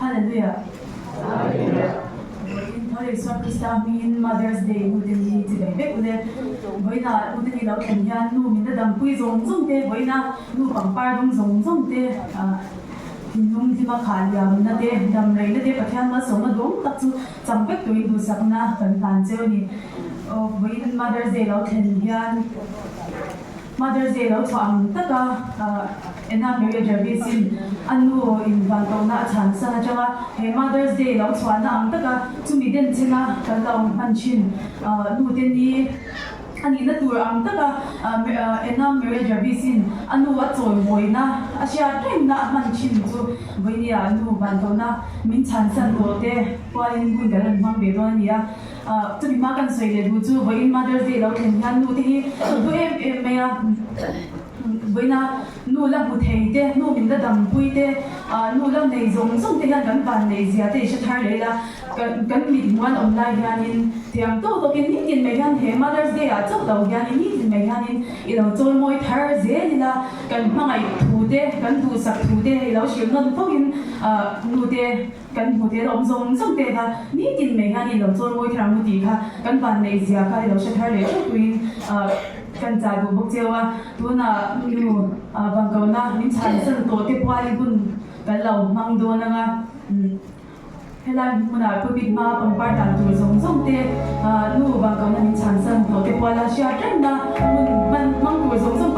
Hallelujah. Thôi so Krista min Mother's Day mutin ni today be ule boina mutin ni lau khen hian nu min da dam pui zong zong te boina nu pang par dong zong zong te nung thi ma khan yam na te dam rei na te pathian ma song na dong tak chu chambek tui du sakna kan tan cheu ni boin Mother's Day lau khen hian Mother's Day lau chang taka ena Mary Jarvisin anu in Vankohna chan sana changa he Mother's Day lau chwana ang taka chumi den chena kan lau manchin nu ten ni ani na tur ang taka ena Mary Jarvisin anu wa choi boina hriatrengna manchin chu boini anu Vankohna min chan san do te pain gun galan mang be do nia chumi ma kan soi le du chu boin Mother's Day lau khen han nu te hi du em meya boina nu la bu thei te nu min da dam pui te nu la nei zong zong te hian kan ban nei zia te she thar leila kan mi muan online hianin thiam to to kin ni tin me hian he Mother's Day a chok lo hianin ni tin me hianin i lo chol moi thar ze ni la kan hmangai thu te kan tu sak thu te i lo shil non fokin nu te kan hu te rom zong zong te kha ni tin me hianin lo chol moi thar mu ti kha kan ban nei zia kha i lo she thar le tuin kan cha du bok chewa tuna nu Vankohna min chan san to te pwai bun kan lo mang do na nga helai muna pubit ma pangpar tan tu zong zong te nu Vankohna min chan san to te pwala hriatrengna mun man mang tu zong zong